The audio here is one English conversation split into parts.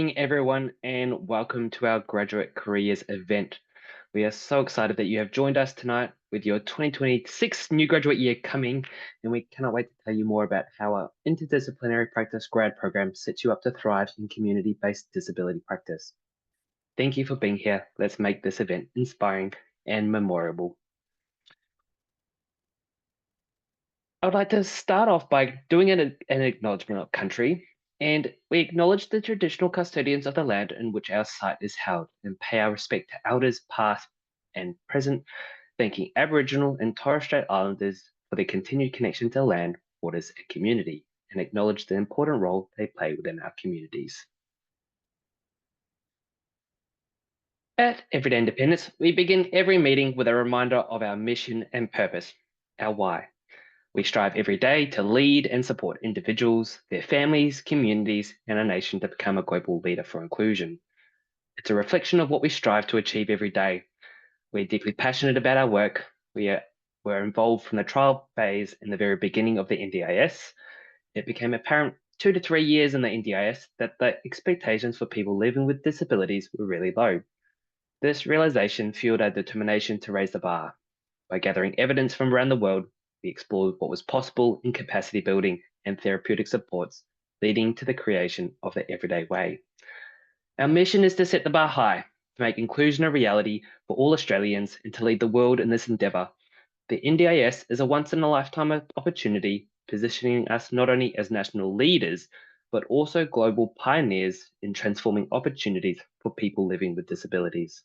Morning, everyone, and welcome to our Graduate Careers event. We are so excited that you have joined us tonight with your 2026 new graduate year coming, and we cannot wait to tell you more about how our interdisciplinary practice grad program sets you up to thrive in community-based disability practice. Thank you for being here. Let's make this event inspiring and memorable. I would like to start off by doing an acknowledgement of country, and we acknowledge the traditional custodians of the land in which our site is held and pay our respect to elders past and present, thanking Aboriginal and Torres Strait Islanders for their continued connection to land, waters, and community, and acknowledge the important role they play within our communities. At Everyday Independence, we begin every meeting with a reminder of our mission and purpose, our why. We strive every day to lead and support individuals, their families, communities, and a nation to become a global leader for inclusion. It's a reflection of what we strive to achieve every day. We're deeply passionate about our work. We're involved from the trial phase in the very beginning of the NDIS. It became apparent 2 to 3 years in the NDIS that the expectations for people living with disabilities were really low. This realization fueled our determination to raise the bar. By gathering evidence from around the world, we explored what was possible in capacity building and therapeutic supports, leading to the creation of the Everyday Way. Our mission is to set the bar high, to make inclusion a reality for all Australians, and to lead the world in this endeavour. The NDIS is a once-in-a-lifetime opportunity, positioning us not only as national leaders, but also global pioneers in transforming opportunities for people living with disabilities.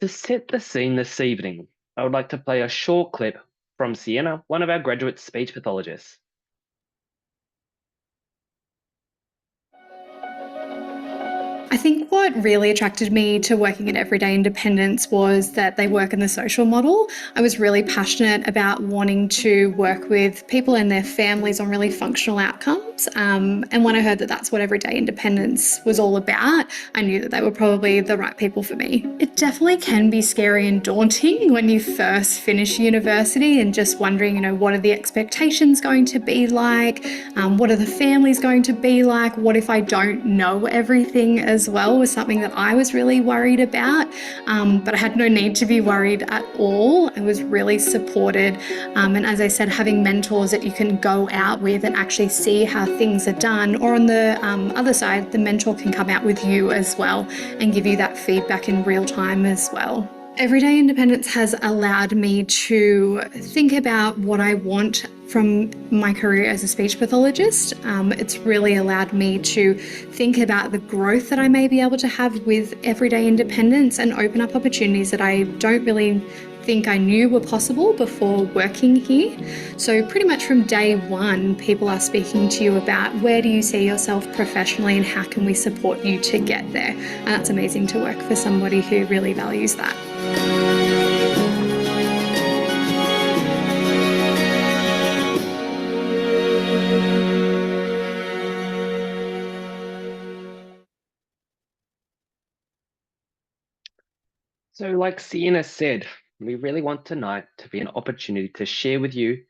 To set the scene this evening, I would like to play a short clip from Sienna, one of our graduate speech pathologists. I think what really attracted me to working at Everyday Independence was that they work in the social model. I was really passionate about wanting to work with people and their families on really functional outcomes. And when I heard that that's what Everyday Independence was all about, I knew that they were probably the right people for me. It definitely can be scary and daunting when you first finish university and just wondering, what are the expectations going to be like? What are the families going to be like? What if I don't know everything as well, was something that I was really worried about, but I had no need to be worried at all. I was really supported, and as I said, having mentors that you can go out with and actually see how things are done, or on the other side, the mentor can come out with you as well and give you that feedback in real time as well. Everyday Independence has allowed me to think about what I want from my career as a speech pathologist. It's really allowed me to think about the growth that I may be able to have with Everyday Independence and open up opportunities that I don't really think I knew were possible before working here. So pretty much from day one, people are speaking to you about where do you see yourself professionally and how can we support you to get there. And that's amazing to work for somebody who really values that. So, like Sienna said, we really want tonight to be an opportunity to share with you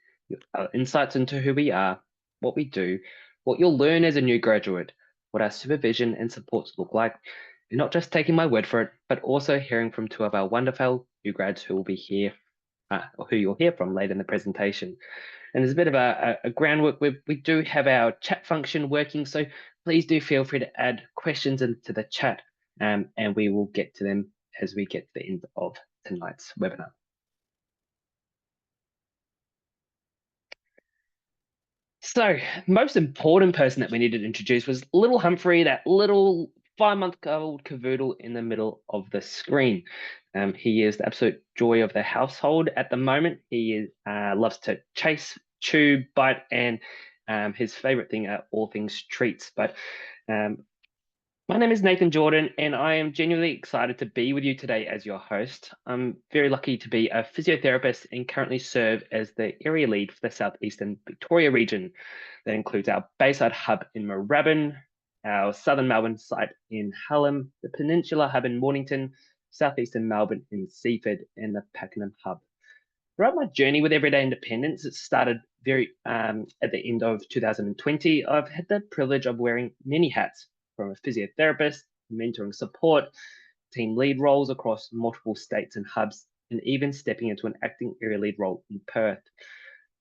insights into who we are, what we do, what you'll learn as a new graduate, what our supervision and supports look like, and not just taking my word for it, but also hearing from two of our wonderful new grads who will be here, or who you'll hear from later in the presentation. And there's a bit of a groundwork. We do have our chat function working, so please do feel free to add questions into the chat, and we will get to them as we get to the end of tonight's webinar. So, most important person that we needed to introduce was little Humphrey, that little 5-month-old cavoodle in the middle of the screen. He is the absolute joy of the household at the moment. He loves to chase, chew, bite, and his favorite thing are all things treats. But my name is Nathan Jordan, and I am genuinely excited to be with you today as your host. I'm very lucky to be a physiotherapist and currently serve as the area lead for the Southeastern Victoria region. That includes our Bayside hub in Moorabbin, our Southern Melbourne site in Hallam, the Peninsula hub in Mornington, Southeastern Melbourne in Seaford, and the Pakenham hub. Throughout my journey with everyday independence, it started very at the end of 2020. I've had the privilege of wearing many hats, from a physiotherapist, mentoring support, team lead roles across multiple states and hubs, and even stepping into an acting area lead role in Perth.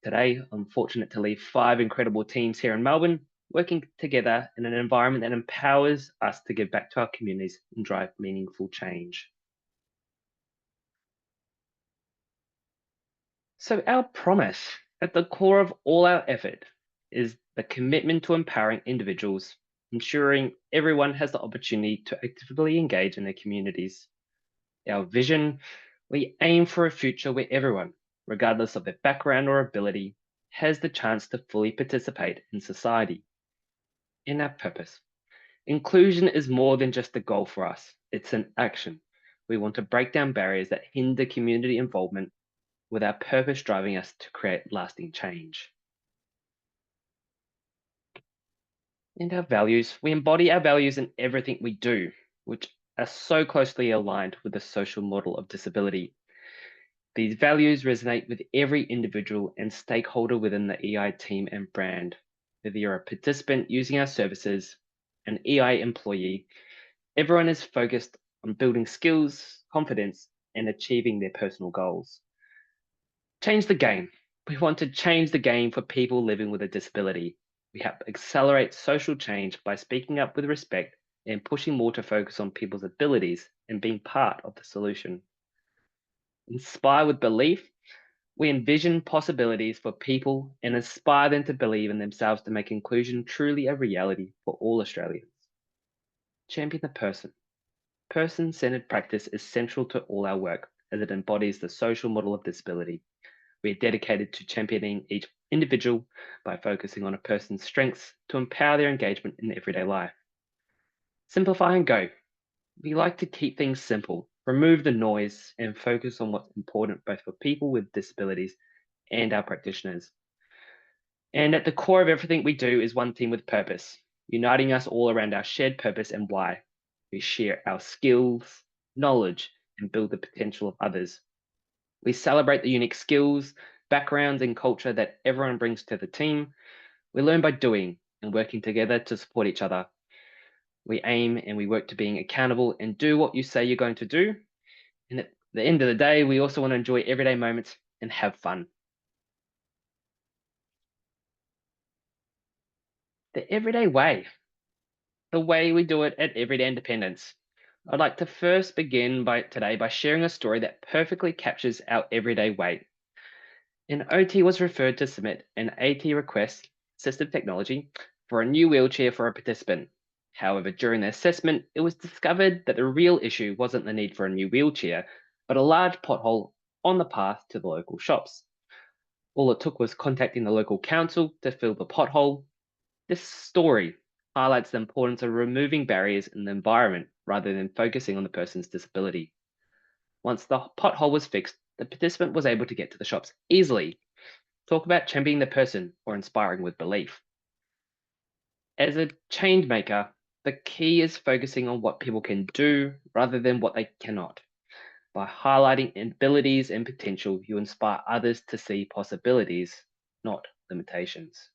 Today, I'm fortunate to lead 5 incredible teams here in Melbourne, working together in an environment that empowers us to give back to our communities and drive meaningful change. So, our promise at the core of all our effort is the commitment to empowering individuals, ensuring everyone has the opportunity to actively engage in their communities. Our vision, we aim for a future where everyone, regardless of their background or ability, has the chance to fully participate in society. In our purpose, inclusion is more than just a goal for us, it's an action. We want to break down barriers that hinder community involvement, with our purpose driving us to create lasting change. And our values, we embody our values in everything we do, which are so closely aligned with the social model of disability. These values resonate with every individual and stakeholder within the EI team and brand. Whether you're a participant using our services, an EI employee, everyone is focused on building skills, confidence, and achieving their personal goals. Change the game. We want to change the game for people living with a disability. We help accelerate social change by speaking up with respect and pushing more to focus on people's abilities and being part of the solution. Inspire with belief. We envision possibilities for people and inspire them to believe in themselves to make inclusion truly a reality for all Australians. Champion the person. Person centered practice is central to all our work as it embodies the social model of disability. We are dedicated to championing each individual by focusing on a person's strengths to empower their engagement in everyday life. Simplify and go. We like to keep things simple, remove the noise, and focus on what's important both for people with disabilities and our practitioners. And at the core of everything we do is one team with purpose, uniting us all around our shared purpose and why. We share our skills, knowledge, and build the potential of others. We celebrate the unique skills, backgrounds, and culture that everyone brings to the team. We learn by doing and working together to support each other. We aim and we work to being accountable and do what you say you're going to do. And at the end of the day, we also want to enjoy everyday moments and have fun. The everyday way, the way we do it at Everyday Independence. I'd like to first begin today by sharing a story that perfectly captures our everyday way. An OT was referred to submit an AT request, assistive technology, for a new wheelchair for a participant. However, during the assessment, it was discovered that the real issue wasn't the need for a new wheelchair, but a large pothole on the path to the local shops. All it took was contacting the local council to fill the pothole. This story highlights the importance of removing barriers in the environment rather than focusing on the person's disability. Once the pothole was fixed, the participant was able to get to the shops easily. Talk about championing the person or inspiring with belief. As a change maker, the key is focusing on what people can do rather than what they cannot. By highlighting abilities and potential, you inspire others to see possibilities, not limitations.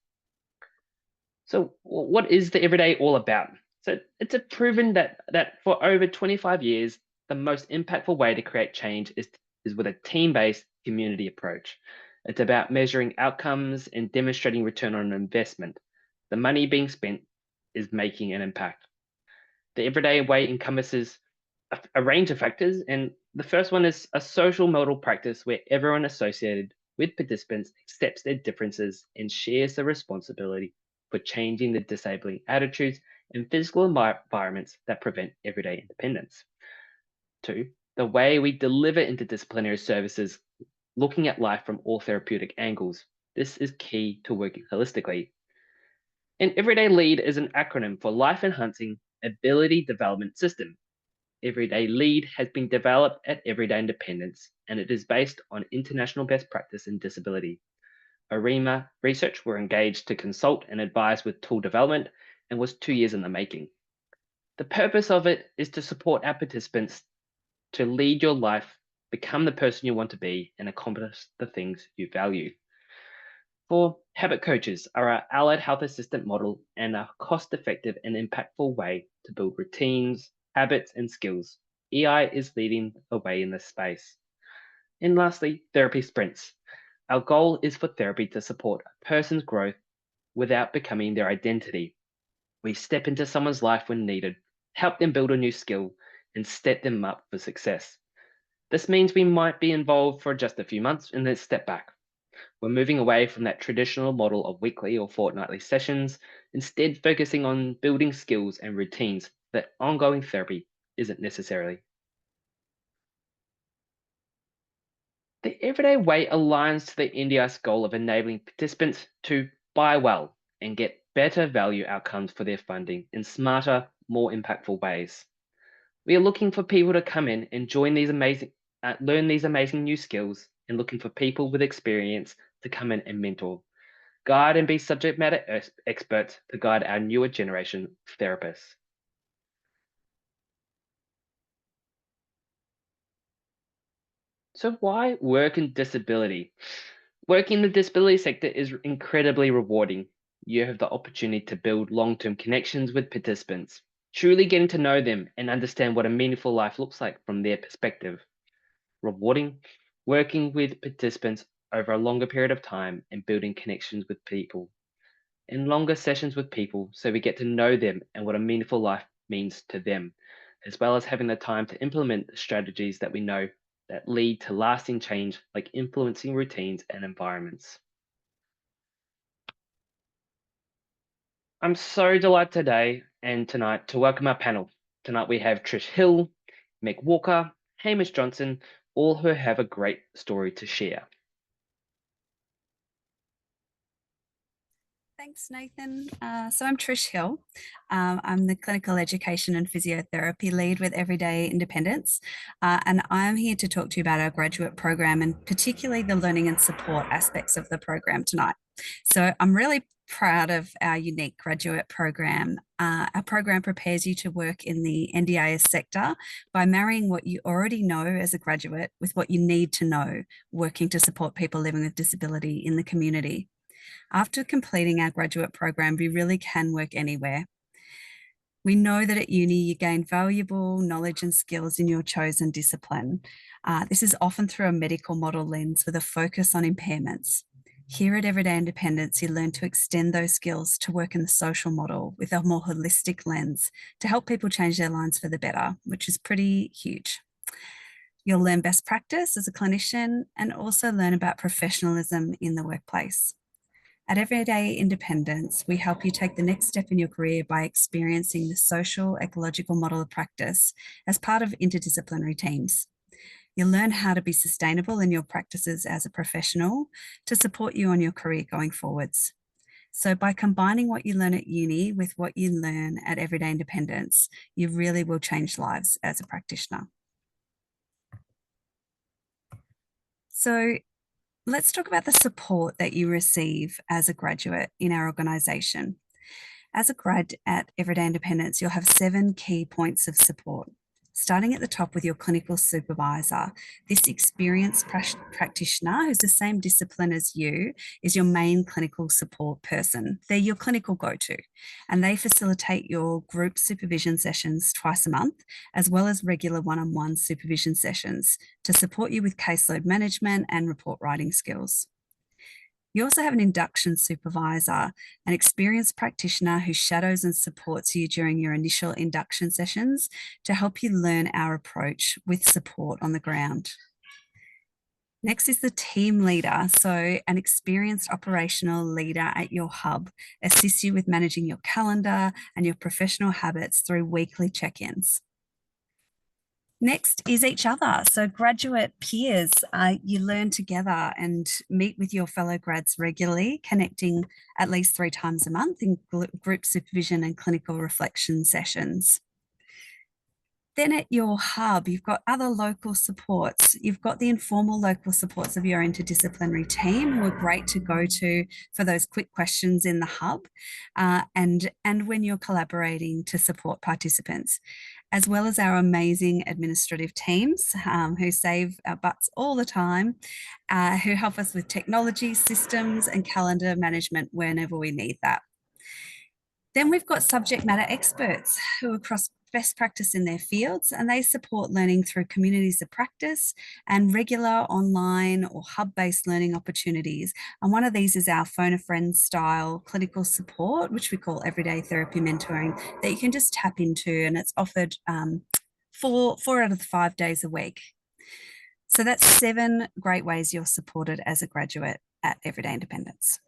So, what is the everyday all about? So, it's a proven that for over 25 years, the most impactful way to create change is with a team-based community approach. It's about measuring outcomes and demonstrating return on investment. The money being spent is making an impact. The everyday way encompasses a range of factors, and the first one is a social model practice where everyone associated with participants accepts their differences and shares the responsibility for changing the disabling attitudes and physical environments that prevent everyday independence. Two, the way we deliver interdisciplinary services, looking at life from all therapeutic angles. This is key to working holistically. An everyday lead is an acronym for Life Enhancing Ability Development System. Everyday Lead has been developed at Everyday Independence, and it is based on international best practice in disability. ARIMA research were engaged to consult and advise with tool development and was 2 years in the making. The purpose of it is to support our participants to lead your life become the person you want to be, and accomplish the things you value. For habit coaches are our allied health assistant model and a cost-effective and impactful way to build routines, habits, and skills. EI is leading the way in this space. And lastly, therapy sprints. Our goal is for therapy to support a person's growth without becoming their identity. We step into someone's life when needed, help them build a new skill, and set them up for success. This means we might be involved for just a few months and then step back. We're moving away from that traditional model of weekly or fortnightly sessions, instead focusing on building skills and routines that ongoing therapy isn't necessarily. The everyday way aligns to the NDIS goal of enabling participants to buy well and get better value outcomes for their funding in smarter, more impactful ways. We are looking for people to come in and learn these amazing new skills, and looking for people with experience to come in and mentor, guide, and be subject matter experts to guide our newer generation of therapists. So why work in disability? Working in the disability sector is incredibly rewarding. You have the opportunity to build long-term connections with participants, truly getting to know them and understand what a meaningful life looks like from their perspective. Rewarding, working with participants over a longer period of time and building connections with people in longer sessions with people so we get to know them and what a meaningful life means to them, as well as having the time to implement the strategies that we know that lead to lasting change, like influencing routines and environments. I'm so delighted today and tonight to welcome our panel. Tonight we have Trish Hill, Meg Walker, Hamish Johnson, all who have a great story to share. Thanks, Nathan. So I'm Trish Hill. I'm the clinical education and physiotherapy lead with Everyday Independence, and I'm here to talk to you about our graduate program and particularly the learning and support aspects of the program tonight. So I'm really proud of our unique graduate program. Our program prepares you to work in the NDIS sector by marrying what you already know as a graduate with what you need to know working to support people living with disability in the community. After completing our graduate program, we really can work anywhere. We know that at uni you gain valuable knowledge and skills in your chosen discipline. This is often through a medical model lens with a focus on impairments. Here at Everyday Independence, you learn to extend those skills to work in the social model with a more holistic lens to help people change their lives for the better, which is pretty huge. You'll learn best practice as a clinician and also learn about professionalism in the workplace. At Everyday Independence, we help you take the next step in your career by experiencing the social ecological model of practice as part of interdisciplinary teams. You'll learn how to be sustainable in your practices as a professional to support you on your career going forwards. So by combining what you learn at uni with what you learn at Everyday Independence, you really will change lives as a practitioner. So let's talk about the support that you receive as a graduate in our organisation. As a grad at Everyday Independence, you'll have 7 key points of support. Starting at the top with your clinical supervisor, this experienced practitioner who's the same discipline as you is your main clinical support person. They're your clinical go-to, and they facilitate your group supervision sessions twice a month, as well as regular one-on-one supervision sessions to support you with caseload management and report writing skills. You also have an induction supervisor, an experienced practitioner who shadows and supports you during your initial induction sessions to help you learn our approach with support on the ground. Next is the team leader. So an experienced operational leader at your hub assists you with managing your calendar and your professional habits through weekly check-ins. Next is each other. So graduate peers, you learn together and meet with your fellow grads regularly, connecting at least 3 times a month in group supervision and clinical reflection sessions. Then at your hub, you've got other local supports. You've got the informal local supports of your interdisciplinary team who are great to go to for those quick questions in the hub, and when you're collaborating to support participants, as well as our amazing administrative teams who save our butts all the time, who help us with technology, systems, and calendar management whenever we need that. Then we've got subject matter experts who are across best practice in their fields, and they support learning through communities of practice and regular online or hub-based learning opportunities. And one of these is our phone a friend style clinical support, which we call everyday therapy mentoring, that you can just tap into, and it's offered 4 out of the 5 days a week. So that's 7 great ways you're supported as a graduate at Everyday Independence.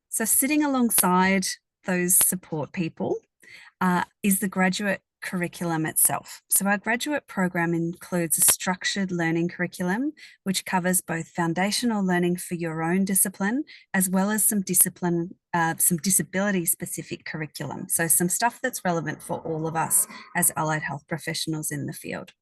So sitting alongside those support people is the graduate curriculum itself. So our graduate program includes a structured learning curriculum, which covers both foundational learning for your own discipline, as well as some disability specific curriculum. So some stuff that's relevant for all of us as allied health professionals in the field.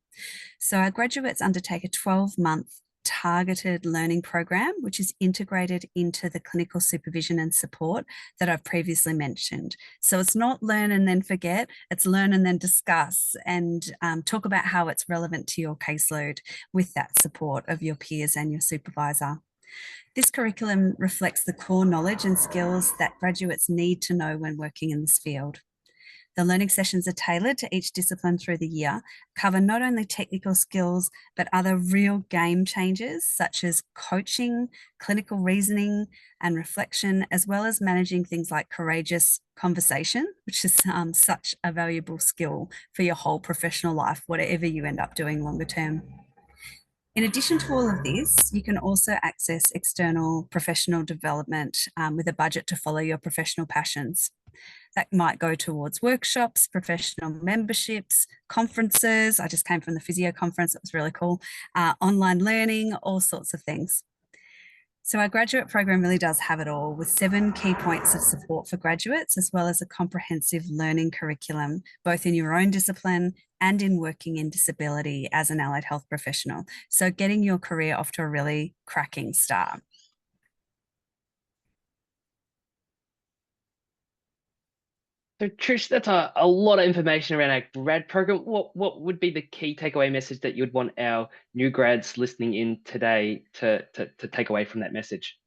So our graduates undertake a 12-month targeted learning program, which is integrated into the clinical supervision and support that I've previously mentioned. So it's not learn and then forget, it's learn and then discuss and talk about how it's relevant to your caseload with that support of your peers and your supervisor. This curriculum reflects the core knowledge and skills that graduates need to know when working in this field. The learning sessions are tailored to each discipline through the year, cover not only technical skills, but other real game changers such as coaching, clinical reasoning and reflection, as well as managing things like courageous conversation, which is such a valuable skill for your whole professional life, whatever you end up doing longer term. In addition to all of this, you can also access external professional development with a budget to follow your professional passions. That might go towards workshops, professional memberships, conferences. I just came from the physio conference. It was really cool. Online learning, all sorts of things. So our graduate program really does have it all, with 7 key points of support for graduates, as well as a comprehensive learning curriculum, both in your own discipline and in working in disability as an allied health professional. So getting your career off to a really cracking start. So Trish, that's a lot of information around our grad program. What would be the key takeaway message that you'd want our new grads listening in today to take away from that message?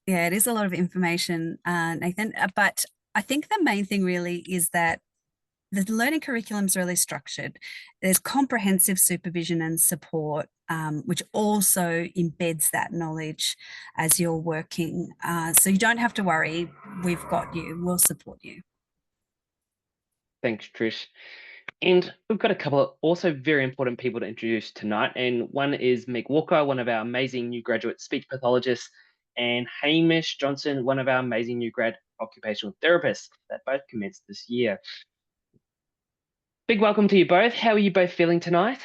Yeah, it is a lot of information, Nathan, but I think the main thing really is that the learning curriculum is really structured. There's comprehensive supervision and support, which also embeds that knowledge as you're working. So you don't have to worry, we've got you, we'll support you. Thanks, Trish. And we've got a couple of also very important people to introduce tonight. And one is Meg Walker, one of our amazing new graduate speech pathologists, and Hamish Johnson, one of our amazing new grad occupational therapists that both commenced this year. Big welcome to you both. How are you both feeling tonight?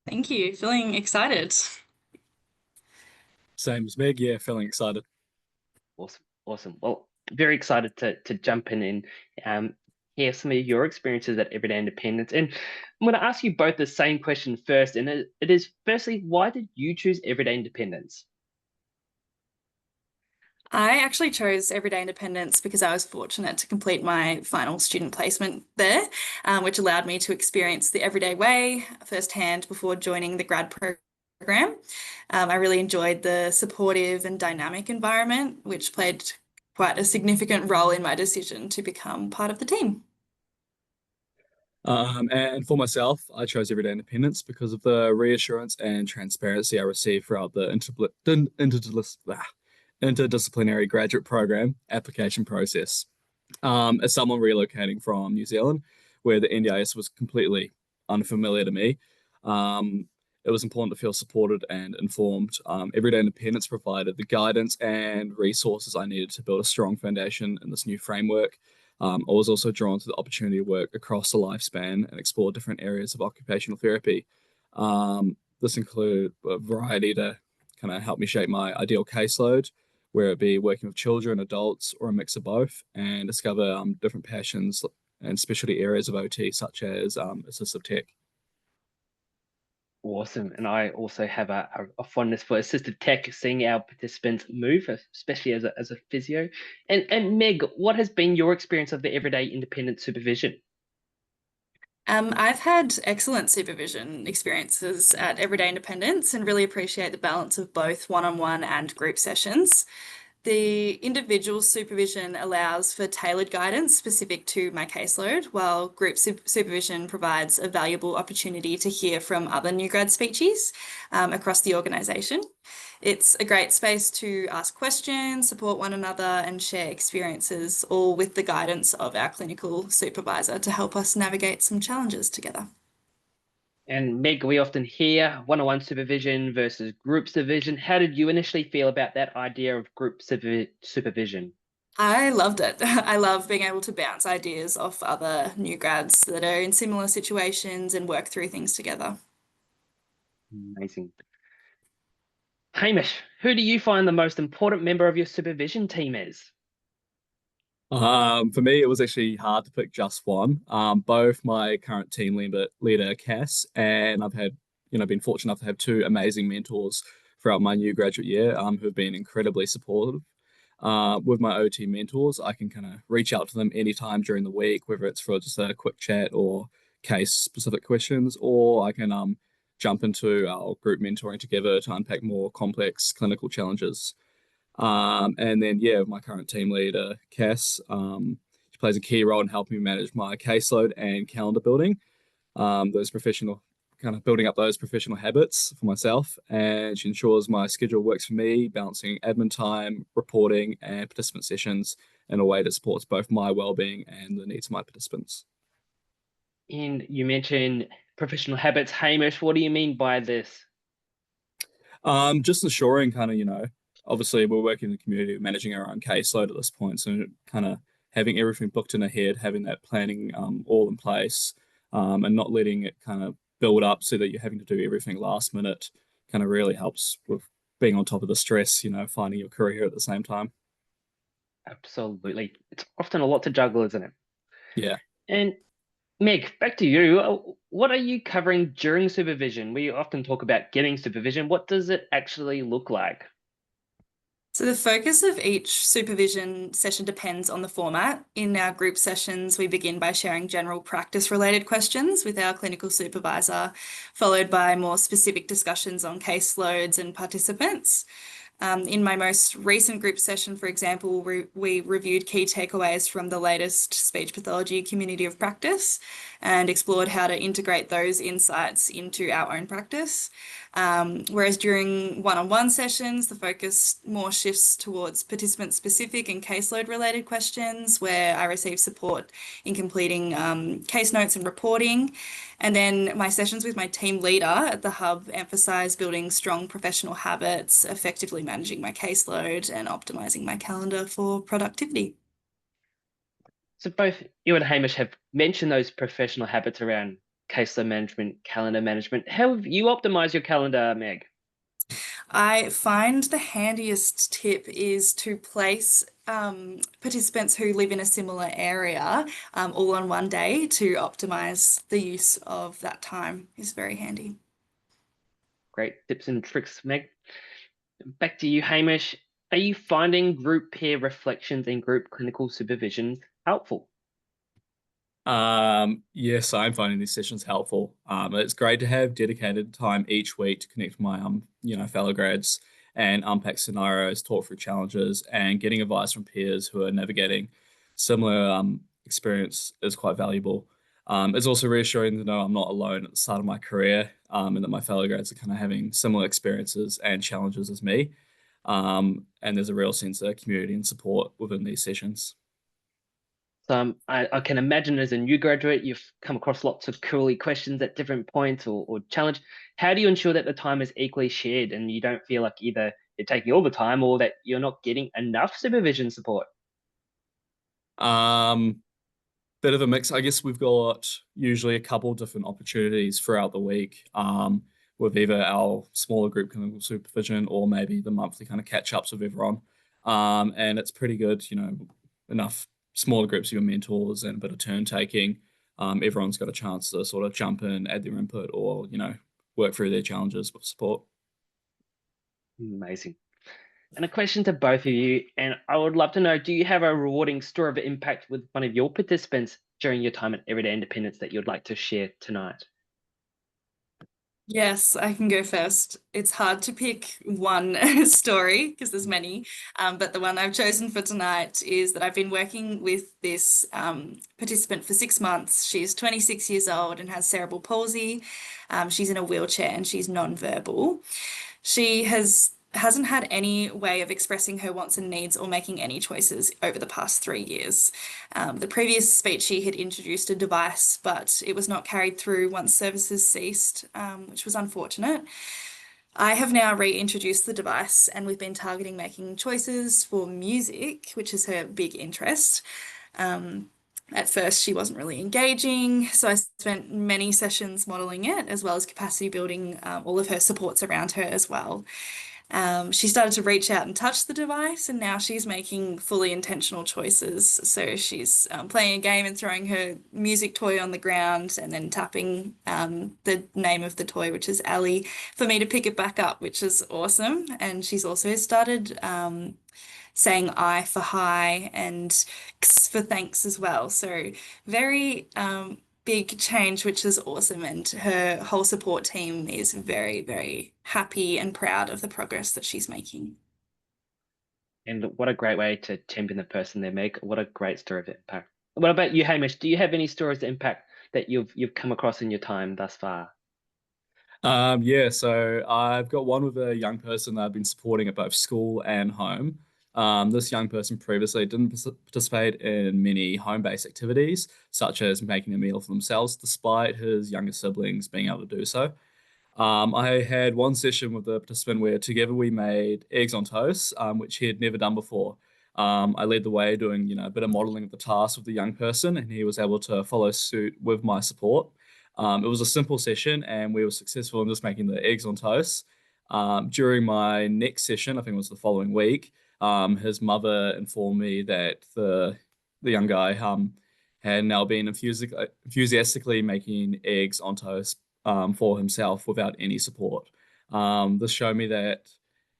Thank you. Feeling excited. Same as Meg, yeah, feeling excited. Awesome. Well, very excited to jump in and hear some of your experiences at Everyday Independence. And I'm going to ask you both the same question first. And it is, firstly, why did you choose Everyday Independence? I actually chose Everyday Independence because I was fortunate to complete my final student placement there, which allowed me to experience the everyday way firsthand before joining the grad program. I really enjoyed the supportive and dynamic environment, which played quite a significant role in my decision to become part of the team. And for myself, I chose Everyday Independence because of the reassurance and transparency I received throughout the interdisciplinary graduate program application process. As someone relocating from New Zealand, where the NDIS was completely unfamiliar to me, it was important to feel supported and informed. Everyday Independence provided the guidance and resources I needed to build a strong foundation in this new framework. I was also drawn to the opportunity to work across the lifespan and explore different areas of occupational therapy. This included a variety to kind of help me shape my ideal caseload, where it be working with children, adults, or a mix of both, and discover different passions and specialty areas of OT, such as assistive tech. Awesome. And I also have a fondness for assistive tech, seeing our participants move, especially as a physio. And Meg, what has been your experience of the everyday independent supervision? I've had excellent supervision experiences at Everyday Independence and really appreciate the balance of both one-on-one and group sessions. The individual supervision allows for tailored guidance specific to my caseload, while group supervision provides a valuable opportunity to hear from other new grad speeches across the organisation. It's a great space to ask questions, support one another, and share experiences, all with the guidance of our clinical supervisor to help us navigate some challenges together. And Meg, we often hear one-on-one supervision versus group supervision. How did you initially feel about that idea of group supervision? I loved it. I love being able to bounce ideas off other new grads that are in similar situations and work through things together. Amazing. Hamish, who do you find the most important member of your supervision team is? For me, it was actually hard to pick just one. Both my current team leader, Cass, and I've had, been fortunate enough to have two amazing mentors throughout my new graduate year, who have been incredibly supportive. With my OT mentors, I can kind of reach out to them anytime during the week, whether it's for just a quick chat or case-specific questions, or I can jump into our group mentoring together to unpack more complex clinical challenges. And then, yeah, my current team leader, Cass, she plays a key role in helping me manage my caseload and calendar building, those professional kind of building up those professional habits for myself. And she ensures my schedule works for me, balancing admin time, reporting, and participant sessions in a way that supports both my well-being and the needs of my participants. And you mentioned professional habits. Hamish, what do you mean by this? Just ensuring kind of, obviously we're working in the community, managing our own caseload at this point. So kind of having everything booked in ahead, having that planning all in place, and not letting it kind of build up so that you're having to do everything last minute kind of really helps with being on top of the stress, finding your career at the same time. Absolutely. It's often a lot to juggle, isn't it? Yeah. And Meg, back to you. What are you covering during supervision? We often talk about getting supervision. What does it actually look like? So the focus of each supervision session depends on the format. In our group sessions, we begin by sharing general practice-related questions with our clinical supervisor, followed by more specific discussions on caseloads and participants. In my most recent group session, for example, we reviewed key takeaways from the latest speech pathology community of practice and explored how to integrate those insights into our own practice. Whereas during one-on-one sessions, the focus more shifts towards participant-specific and caseload-related questions, where I receive support in completing case notes and reporting. And then my sessions with my team leader at the hub emphasize building strong professional habits, effectively managing my caseload, and optimizing my calendar for productivity. So both you and Hamish have mentioned those professional habits around caseload management, calendar management. How have you optimized your calendar, Meg? I find the handiest tip is to place participants who live in a similar area all on one day to optimize the use of that time is very handy. Great tips and tricks, Meg. Back to you, Hamish. Are you finding group peer reflections and group clinical supervision helpful? Yes, I'm finding these sessions helpful. It's great to have dedicated time each week to connect with my fellow grads and unpack scenarios, talk through challenges, and getting advice from peers who are navigating similar experience is quite valuable. It's also reassuring to know I'm not alone at the start of my career, and that my fellow grads are kind of having similar experiences and challenges as me. And there's a real sense of community and support within these sessions. So I can imagine as a new graduate, you've come across lots of curly questions at different points or challenge. How do you ensure that the time is equally shared and you don't feel like either you're taking all the time or that you're not getting enough supervision support? Um, Bit of a mix. I guess we've got usually a couple different opportunities throughout the week, with either our smaller group clinical supervision or maybe the monthly kind of catch ups with everyone. And it's pretty good, enough smaller groups of your mentors and a bit of turn taking, everyone's got a chance to sort of jump in, add their input, or, work through their challenges with support. Amazing. And a question to both of you, and I would love to know, do you have a rewarding story of impact with one of your participants during your time at Everyday Independence that you'd like to share tonight? Yes, I can go first. It's hard to pick one story because there's many, but the one I've chosen for tonight is that I've been working with this participant for 6 months. She's 26 years old and has cerebral palsy. She's in a wheelchair and she's non-verbal. She hasn't had any way of expressing her wants and needs or making any choices over the past 3 years. The previous speech she had introduced a device, but it was not carried through once services ceased, which was unfortunate. I have now reintroduced the device and we've been targeting making choices for music, which is her big interest. At first, she wasn't really engaging, so I spent many sessions modeling it, as well as capacity building all of her supports around her as well. She started to reach out and touch the device, and now she's making fully intentional choices. So she's playing a game and throwing her music toy on the ground and then tapping the name of the toy, which is Ali, for me to pick it back up, which is awesome. And she's also started saying I for hi and X for thanks as well. So very big change, which is awesome. And her whole support team is very, very happy and proud of the progress that she's making. And what a great way to champion the person there, Meg. What a great story of impact. What about you, Hamish? Do you have any stories of impact that you've come across in your time thus far? Yeah, so I've got one with a young person that I've been supporting at both school and home. This young person previously didn't participate in many home-based activities, such as making a meal for themselves, despite his younger siblings being able to do so. I had one session with the participant where together we made eggs on toast, which he had never done before. I led the way doing, a bit of modeling of the task with the young person, and he was able to follow suit with my support. It was a simple session, and we were successful in just making the eggs on toast. During my next session, I think it was the following week, his mother informed me that the young guy had now been enthusiastically making eggs on toast for himself without any support. This showed me that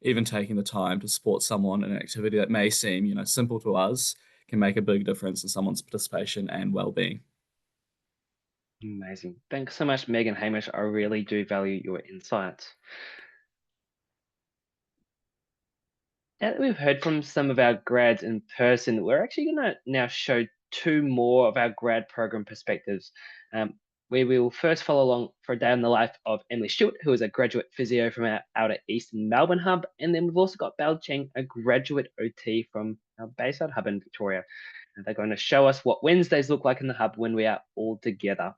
even taking the time to support someone in an activity that may seem, simple to us, can make a big difference in someone's participation and well-being. Amazing. Thanks so much, Meg and Hamish. I really do value your insights. Now that we've heard from some of our grads in person, we're actually going to now show two more of our grad program perspectives, where we will first follow along for a day in the life of Emily Stewart, who is a graduate physio from our Outer East Melbourne hub. And then we've also got Bal Cheng, a graduate OT from our Bayside hub in Victoria. And they're going to show us what Wednesdays look like in the hub when we are all together.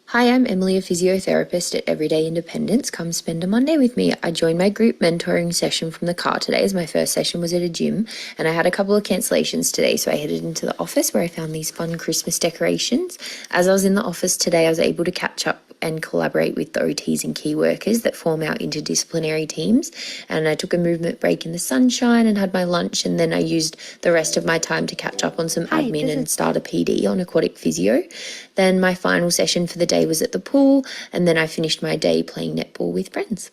Hi, I'm Emily, a physiotherapist at Everyday Independence. Come spend a Monday with me. I joined my group mentoring session from the car today, as my first session was at a gym, and I had a couple of cancellations today, so I headed into the office where I found these fun Christmas decorations. As I was in the office today, I was able to catch up and collaborate with the OTs and key workers that form our interdisciplinary teams, and I took a movement break in the sunshine and had my lunch, and then I used the rest of my time to catch up on some admin and start a PD on aquatic physio. Then my final session for the day was at the pool, and then I finished my day playing netball with friends.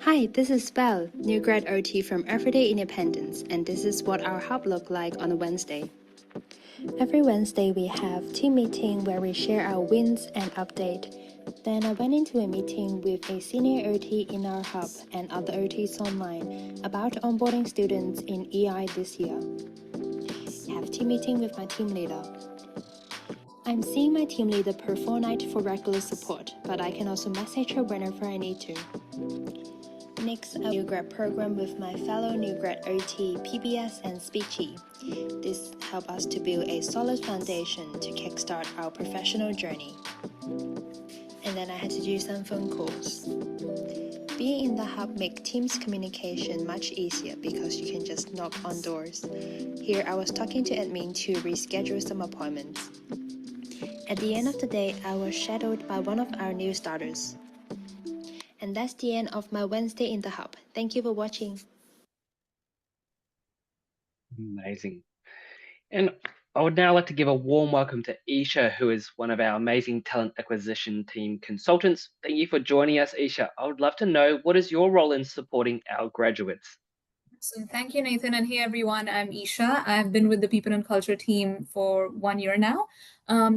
Hi, this is Belle, new grad OT from Everyday Independence, and this is what our hub looked like on a Wednesday. Every Wednesday we have team meeting where we share our wins and update. Then I went into a meeting with a senior OT in our hub and other OTs online about onboarding students in EI this year. Have team meeting with my team leader. I'm seeing my team leader per fortnight for regular support, but I can also message her whenever I need to. Next, a new grad program with my fellow new grad OT, PBS and Speechy. This helped us to build a solid foundation to kickstart our professional journey. And then I had to do some phone calls. Being in the hub makes Teams communication much easier because you can just knock on doors. Here I was talking to admin to reschedule some appointments. At the end of the day, I was shadowed by one of our new starters. And that's the end of my Wednesday in the Hub. Thank you for watching. Amazing. And I would now like to give a warm welcome to Isha, who is one of our amazing talent acquisition team consultants. Thank you for joining us, Isha. I would love to know, what is your role in supporting our graduates? So thank you, Nathan. And hey, everyone, I'm Isha. I've been with the People and Culture team for 1 year now.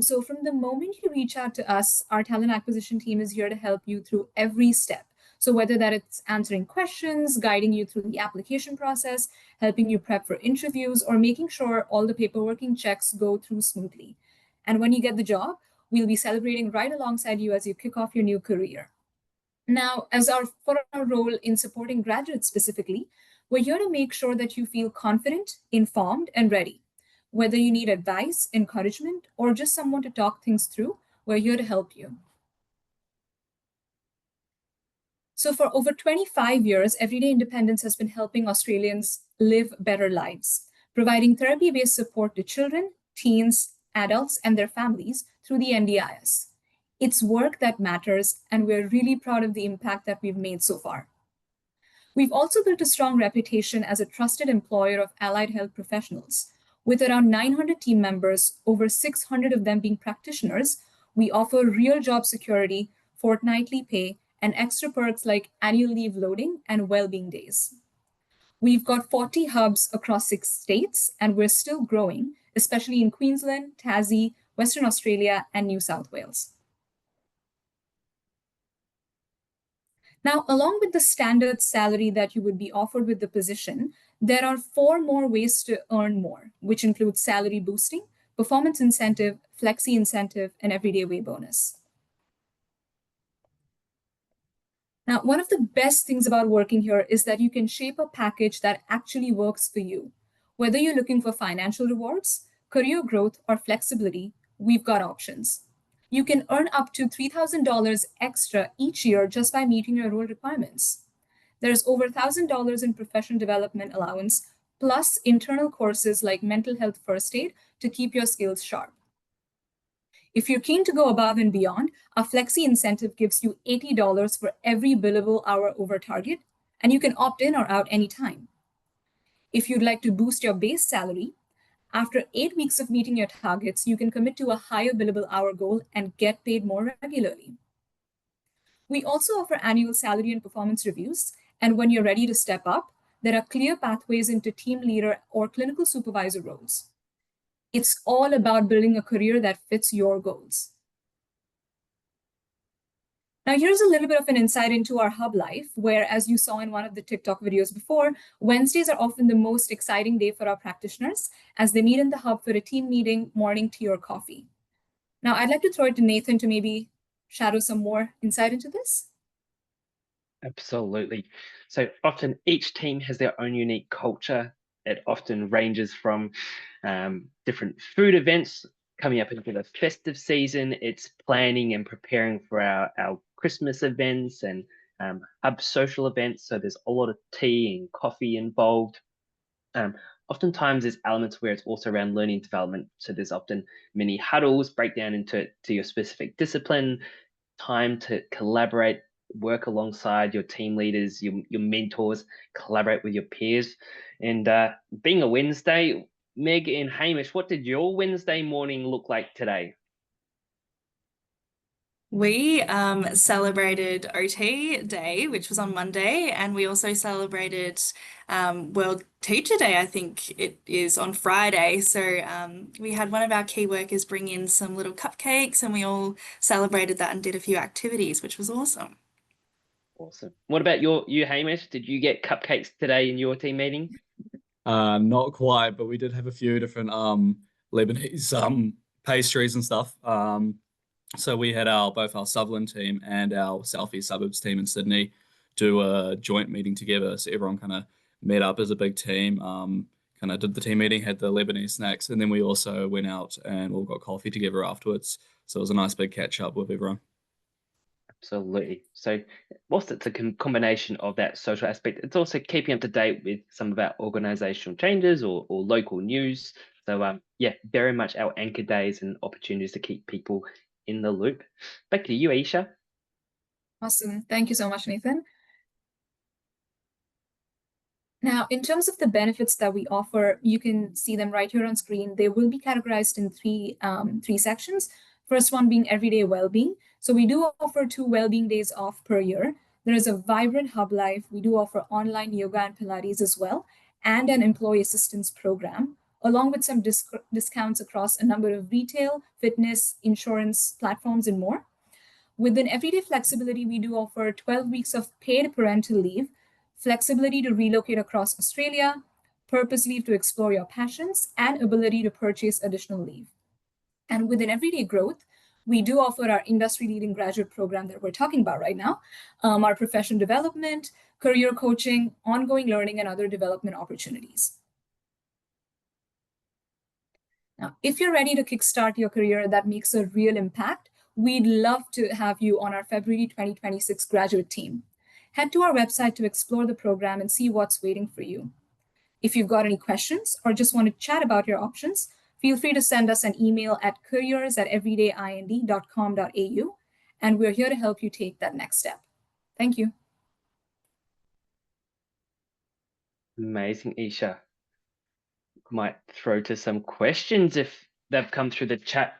So from the moment you reach out to us, our talent acquisition team is here to help you through every step. So whether that it's answering questions, guiding you through the application process, helping you prep for interviews, or making sure all the paperwork and checks go through smoothly. And when you get the job, we'll be celebrating right alongside you as you kick off your new career. Now, for our role in supporting graduates specifically, we're here to make sure that you feel confident, informed, and ready. Whether you need advice, encouragement, or just someone to talk things through, we're here to help you. So for over 25 years, Everyday Independence has been helping Australians live better lives, providing therapy-based support to children, teens, adults, and their families through the NDIS. It's work that matters, and we're really proud of the impact that we've made so far. We've also built a strong reputation as a trusted employer of allied health professionals. With around 900 team members, over 600 of them being practitioners, we offer real job security, fortnightly pay, and extra perks like annual leave loading and well-being days. We've got 40 hubs across 6 states, and we're still growing, especially in Queensland, Tassie, Western Australia, and New South Wales. Now, along with the standard salary that you would be offered with the position, there are 4 more ways to earn more, which include salary boosting, performance incentive, flexi incentive, and everyday way bonus. Now, one of the best things about working here is that you can shape a package that actually works for you. Whether you're looking for financial rewards, career growth, or flexibility, we've got options. You can earn up to $3,000 extra each year just by meeting your role requirements. There's over $1,000 in professional development allowance, plus internal courses like mental health first aid to keep your skills sharp. If you're keen to go above and beyond, our flexi incentive gives you $80 for every billable hour over target, and you can opt in or out anytime. If you'd like to boost your base salary, after 8 weeks of meeting your targets, you can commit to a higher billable hour goal and get paid more regularly. We also offer annual salary and performance reviews, and when you're ready to step up, there are clear pathways into team leader or clinical supervisor roles. It's all about building a career that fits your goals. Now, here's a little bit of an insight into our hub life, where, as you saw in one of the TikTok videos before, Wednesdays are often the most exciting day for our practitioners as they meet in the hub for a team meeting, morning tea, or coffee. Now, I'd like to throw it to Nathan to maybe shadow some more insight into this. Absolutely. So often each team has their own unique culture. It often ranges from different food events coming up into the festive season. It's planning and preparing for our Christmas events and hub social events. So there's a lot of tea and coffee involved. Oftentimes there's elements where it's also around learning development. So there's often many huddles, break down into your specific discipline, time to collaborate, work alongside your team leaders, your mentors, collaborate with your peers. And being a Wednesday, Meg and Hamish, what did your Wednesday morning look like today? We celebrated OT Day, which was on Monday, and we also celebrated World Teacher Day, I think it is, on Friday. So we had one of our key workers bring in some little cupcakes, and we all celebrated that and did a few activities, which was awesome. Awesome. What about you, Hamish? Did you get cupcakes today in your team meeting? Not quite, but we did have a few different Lebanese pastries and stuff. So we had both our Sutherland team and our Southeast Suburbs team in Sydney do a joint meeting together. So everyone kind of met up as a big team, kind of did the team meeting, had the Lebanese snacks, and then we also went out and all got coffee together afterwards. So it was a nice big catch up with everyone. Absolutely. So whilst it's a combination of that social aspect, it's also keeping up to date with some of our organizational changes or local news. So yeah, very much our anchor days and opportunities to keep people in the loop. Back to you, Aisha. Awesome. Thank you so much, Nathan. Now, in terms of the benefits that we offer, you can see them right here on screen. They will be categorized in three sections. First one being everyday well-being. So we do offer 2 well-being days off per year. There is a vibrant hub life. We do offer online yoga and Pilates as well, and an employee assistance program, along with some discounts across a number of retail, fitness, insurance platforms, and more. Within everyday flexibility, we do offer 12 weeks of paid parental leave, flexibility to relocate across Australia, purpose leave to explore your passions, and ability to purchase additional leave. And within everyday growth, we do offer our industry-leading graduate program that we're talking about right now, our professional development, career coaching, ongoing learning, and other development opportunities. Now, if you're ready to kickstart your career that makes a real impact, we'd love to have you on our February 2026 graduate team. Head to our website to explore the program and see what's waiting for you. If you've got any questions or just want to chat about your options, feel free to send us an email at careers@everydayind.com.au, and we're here to help you take that next step. Thank you. Amazing, Isha. Might throw to some questions if they've come through the chat.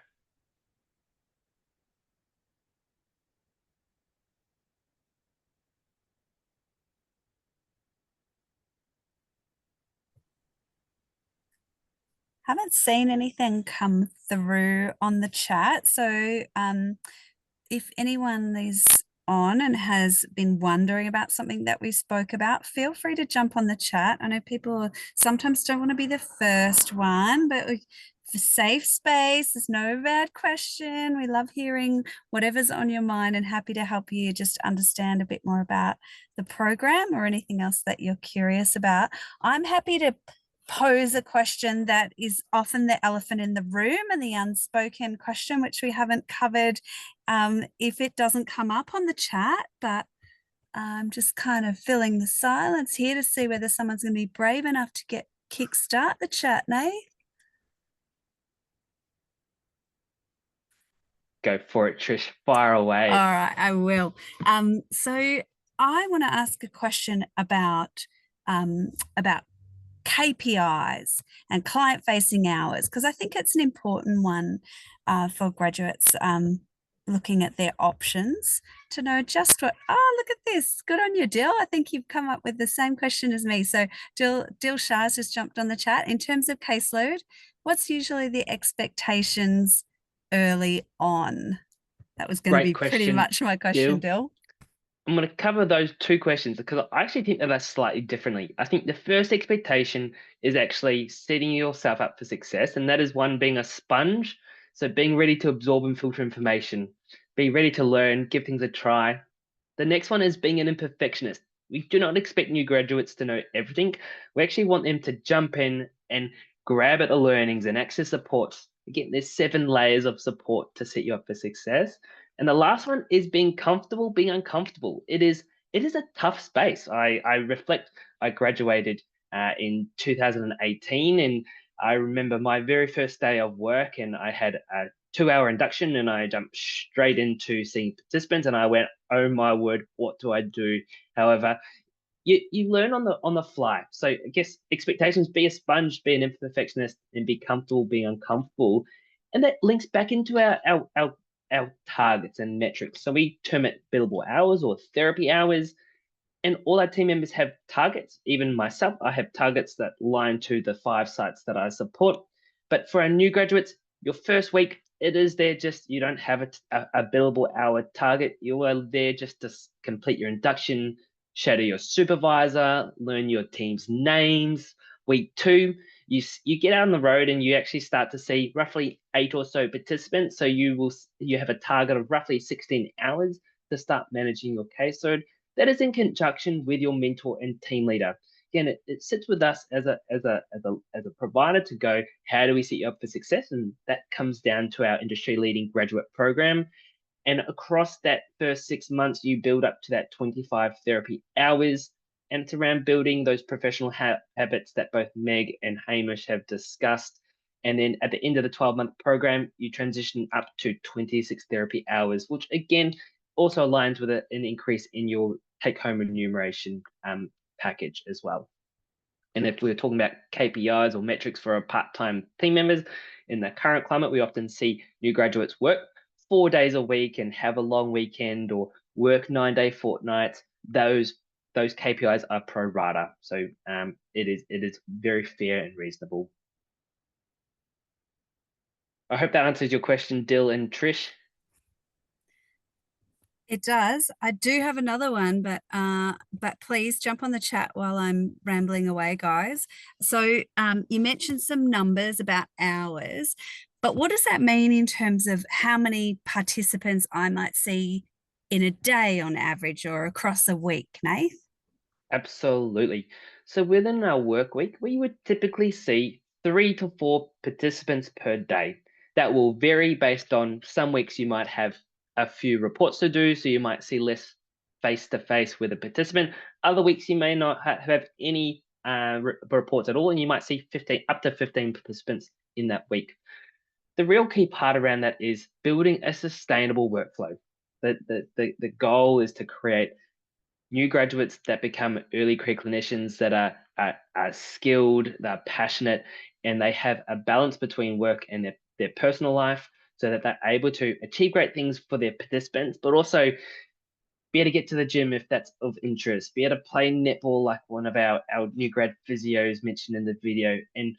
Haven't seen anything come through on the chat. So if anyone is on and has been wondering about something that we spoke about, feel free to jump on the chat. I know people sometimes don't want to be the first one, but for safe space, there's no bad question. We love hearing whatever's on your mind and happy to help you just understand a bit more about the program or anything else that you're curious about. I'm happy to pose a question that is often the elephant in the room and the unspoken question, which we haven't covered if it doesn't come up on the chat, but I'm just kind of filling the silence here to see whether someone's going to be brave enough to kickstart the chat, Nate. Go for it, Trish. Fire away. All right, I will. So I want to ask a question about KPIs and client-facing hours, because I think it's an important one for graduates looking at their options to know just what, oh, look at this. Good on you, Dill. I think you've come up with the same question as me. So Dill Shah's just jumped on the chat. In terms of caseload, what's usually the expectations early on? That was going to be pretty much my question, Dill. I'm going to cover those 2 questions because I actually think that they're slightly differently. I think the first expectation is actually setting yourself up for success, and that is one, being a sponge. So being ready to absorb and filter information, be ready to learn, give things a try. The next one is being an imperfectionist. We do not expect new graduates to know everything. We actually want them to jump in and grab at the learnings and access supports. Again, there's 7 layers of support to set you up for success. And the last one is being comfortable, being uncomfortable. It is a tough space. I reflect, I graduated in 2018, and I remember my very first day of work, and I had a 2-hour induction, and I jumped straight into seeing participants, and I went, oh my word, what do I do? However, you learn on the fly. So I guess expectations: be a sponge, be an imperfectionist, and be comfortable being uncomfortable. And that links back into our targets and metrics. So we term it billable hours or therapy hours. And all our team members have targets. Even myself, I have targets that line to the 5 sites that I support. But for our new graduates, your first week, it is there just, you don't have a billable hour target. You are there just to complete your induction, shadow your supervisor, learn your team's names. Week 2, you get out on the road and you actually start to see roughly 8 or so participants. So you have a target of roughly 16 hours to start managing your caseload. That is in conjunction with your mentor and team leader. Again, it sits with us as a provider to go, how do we set you up for success? And that comes down to our industry-leading graduate program. And across that first 6 months, you build up to that 25 therapy hours. And it's around building those professional habits that both Meg and Hamish have discussed. And then at the end of the 12-month program, you transition up to 26 therapy hours, which again, also aligns with an increase in your take-home remuneration package as well. And if we're talking about KPIs or metrics for our part-time team members, in the current climate, we often see new graduates work 4 days a week and have a long weekend, or work 9-day fortnights. Those KPIs are pro rata, so it is very fair and reasonable. I hope that answers your question, Dill and Trish. It does. I do have another one, but please jump on the chat while I'm rambling away, guys. So you mentioned some numbers about hours, but what does that mean in terms of how many participants I might see in a day on average or across a week, Nath? Absolutely. So within our work week, we would typically see 3 to 4 participants per day. That will vary based on, some weeks you might have a few reports to do, so you might see less face-to-face with a participant. Other weeks you may not have any reports at all, and you might see up to 15 participants in that week. The real key part around that is building a sustainable workflow. The goal is to create new graduates that become early career clinicians that are skilled, they're passionate, and they have a balance between work and their personal life, so that they're able to achieve great things for their participants, but also be able to get to the gym if that's of interest, be able to play netball like one of our new grad physios mentioned in the video, and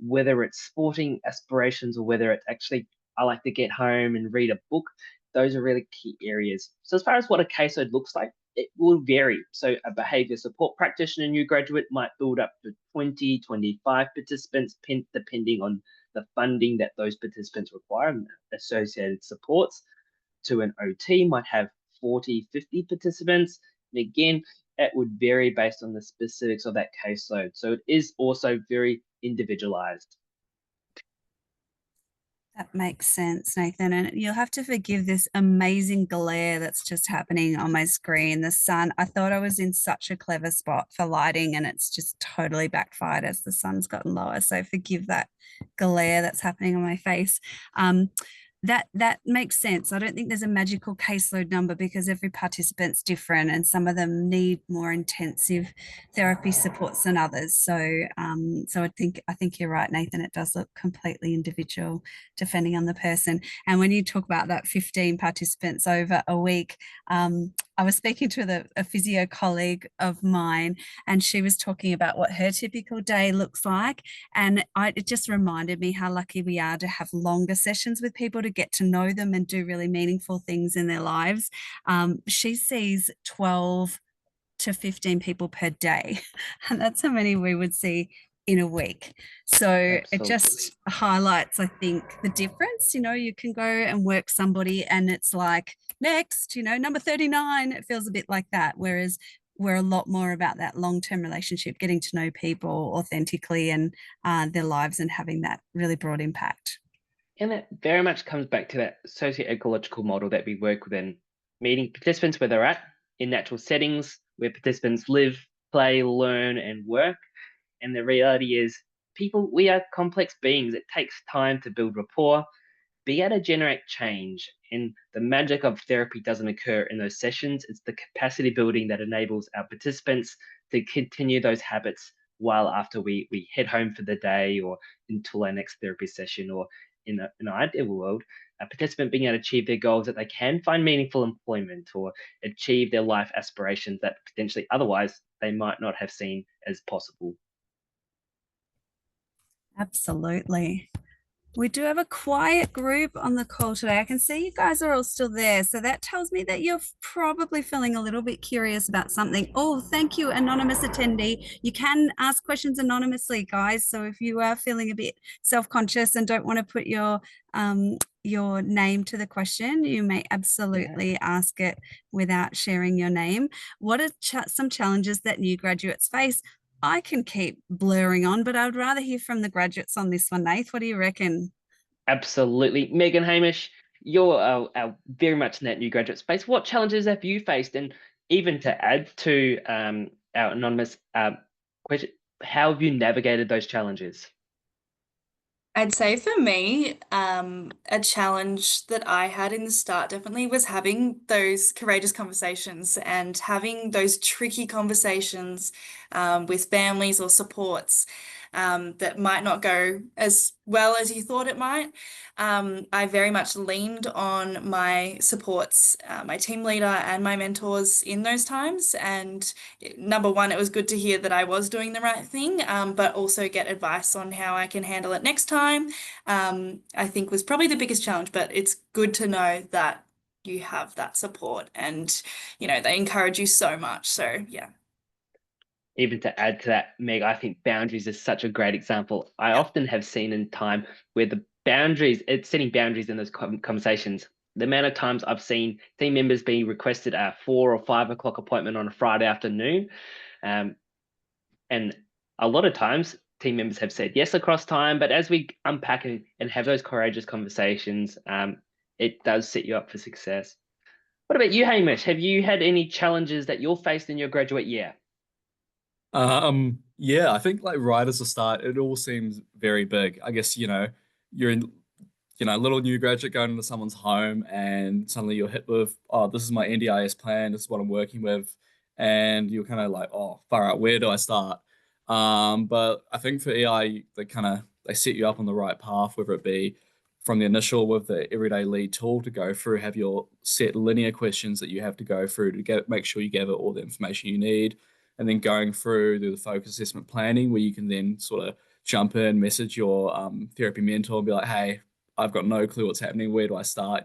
whether it's sporting aspirations or whether it's actually, I like to get home and read a book, those are really key areas. So as far as what a caseload looks like, it will vary. So a behaviour support practitioner new graduate might build up to 20, 25 participants, depending on the funding that those participants require and associated supports. To an OT might have 40, 50 participants. And again, it would vary based on the specifics of that caseload. So it is also very individualized. That makes sense, Nathan. And you'll have to forgive this amazing glare that's just happening on my screen. The sun, I thought I was in such a clever spot for lighting, and it's just totally backfired as the sun's gotten lower. So forgive that glare that's happening on my face. That makes sense. I don't think there's a magical caseload number because every participant's different, and some of them need more intensive therapy supports than others. So I think you're right, Nathan. It does look completely individual depending on the person. And when you talk about that 15 participants over a week, I was speaking to a physio colleague of mine, and she was talking about what her typical day looks like. And it just reminded me how lucky we are to have longer sessions with people to get to know them and do really meaningful things in their lives. She sees 12 to 15 people per day, and that's how many we would see in a week. So Absolutely. It just highlights, I think, the difference. You can go and work somebody and it's like, next, number 39, it feels a bit like that. Whereas we're a lot more about that long-term relationship, getting to know people authentically and their lives, and having that really broad impact. And that very much comes back to that socio-ecological model that we work within, meeting participants where they're at, in natural settings where participants live, play, learn, and work. And the reality is, we are complex beings. It takes time to build rapport, be able to generate change. And the magic of therapy doesn't occur in those sessions. It's the capacity building that enables our participants to continue those habits while after we head home for the day, or until our next therapy session, or in an ideal world, a participant being able to achieve their goals, that they can find meaningful employment or achieve their life aspirations that potentially otherwise they might not have seen as possible. Absolutely. We do have a quiet group on the call today. I can see you guys are all still there. So that tells me that you're probably feeling a little bit curious about something. Oh, thank you, anonymous attendee. You can ask questions anonymously, guys. So if you are feeling a bit self-conscious and don't want to put your name to the question, you may absolutely ask it without sharing your name. What are some challenges that new graduates face? I can keep blurring on, but I'd rather hear from the graduates on this one, Nath. What do you reckon? Absolutely. Megan, Hamish, you're our very much in that new graduate space. What challenges have you faced? And even to add to our anonymous question, how have you navigated those challenges? I'd say for me, a challenge that I had in the start definitely was having those courageous conversations and having those tricky conversations with families or supports that might not go as well as you thought it might. I very much leaned on my supports, my team leader and my mentors in those times. And number one, it was good to hear that I was doing the right thing, but also get advice on how I can handle it next time. I think was probably the biggest challenge, but it's good to know that you have that support and, they encourage you so much. So yeah. Even to add to that, Meg, I think boundaries is such a great example. I often have seen in time where it's setting boundaries in those conversations. The amount of times I've seen team members being requested a 4 or 5 o'clock appointment on a Friday afternoon. And a lot of times team members have said yes across time, but as we unpack and have those courageous conversations, it does set you up for success. What about you, Hamish? Have you had any challenges that you're faced in your graduate year? Yeah, I think like right as a start, it all seems very big. I guess, you're in, a little new graduate going into someone's home and suddenly you're hit with, oh, this is my NDIS plan, this is what I'm working with. And you're kind of like, oh, far out, where do I start? But I think for EI, they set you up on the right path, whether it be from the initial with the everyday lead tool to go through, have your set linear questions that you have to go through to make sure you gather all the information you need, and then going through the focus assessment planning where you can then sort of jump in, message your therapy mentor and be like, hey, I've got no clue what's happening. Where do I start?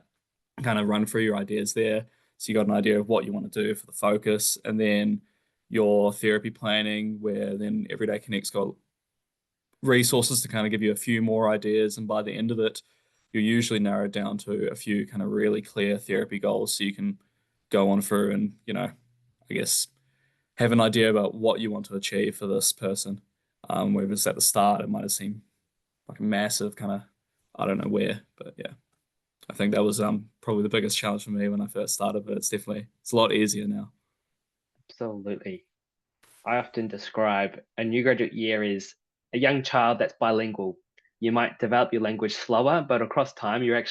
Kind of run through your ideas there. So you got an idea of what you want to do for the focus, and then your therapy planning, where then Everyday Connect's got resources to kind of give you a few more ideas. And by the end of it, you're usually narrowed down to a few kind of really clear therapy goals. So you can go on through and, I guess, have an idea about what you want to achieve for this person. Whether it's at the start, it might have seemed like a massive kind of, I don't know where, but yeah, I think that was probably the biggest challenge for me when I first started, but it's a lot easier now. Absolutely. I often describe a new graduate year as a young child that's bilingual. You might develop your language slower, but across time, you're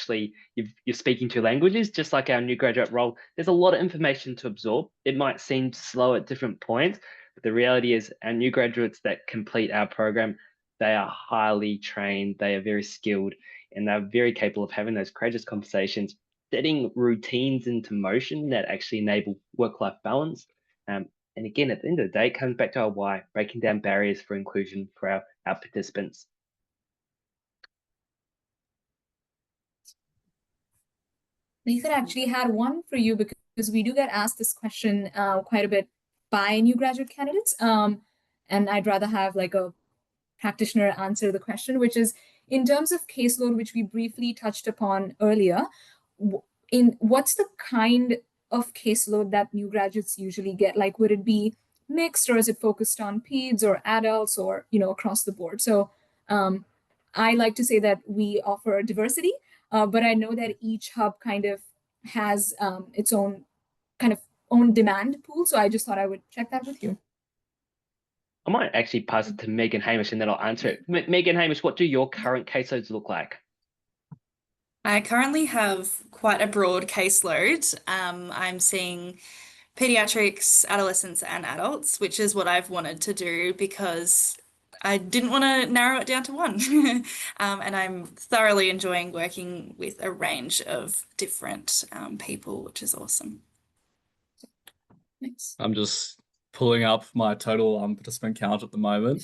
speaking two languages, just like our new graduate role. There's a lot of information to absorb. It might seem slow at different points, but the reality is our new graduates that complete our program, they are highly trained, they are very skilled, and they're very capable of having those courageous conversations, setting routines into motion that actually enable work-life balance. And again, at the end of the day, it comes back to our why, breaking down barriers for inclusion for our participants. Nathan actually had one for you because we do get asked this question quite a bit by new graduate candidates. And I'd rather have like a practitioner answer the question, which is in terms of caseload, which we briefly touched upon earlier, in what's the kind of caseload that new graduates usually get? Like, would it be mixed, or is it focused on peds or adults, or across the board? So I like to say that we offer diversity, but I know that each hub kind of has its own kind of own demand pool. So I just thought I would check that with you. I might actually pass it to Megan Hamish and then I'll answer it. Megan Hamish, what do your current caseloads look like? I currently have quite a broad caseload. I'm seeing pediatrics, adolescents, and adults, which is what I've wanted to do because I didn't want to narrow it down to one. And I'm thoroughly enjoying working with a range of different people, which is awesome. Thanks. I'm just pulling up my total participant count at the moment.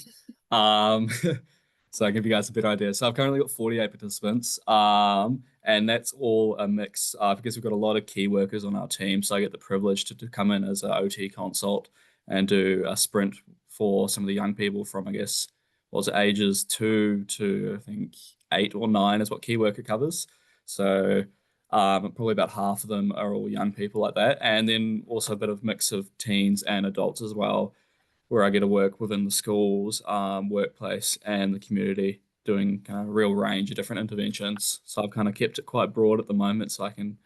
So I give you guys a bit of idea. So I've currently got 48 participants, and that's all a mix because we've got a lot of key workers on our team. So I get the privilege to come in as an OT consult and do a sprint for some of the young people from, I guess, ages 2 to I think 8 or 9 is what key worker covers. So probably about half of them are all young people like that. And then also a bit of mix of teens and adults as well, where I get to work within the schools, workplace, and the community, doing kind of a real range of different interventions. So I've kind of kept it quite broad at the moment, so I can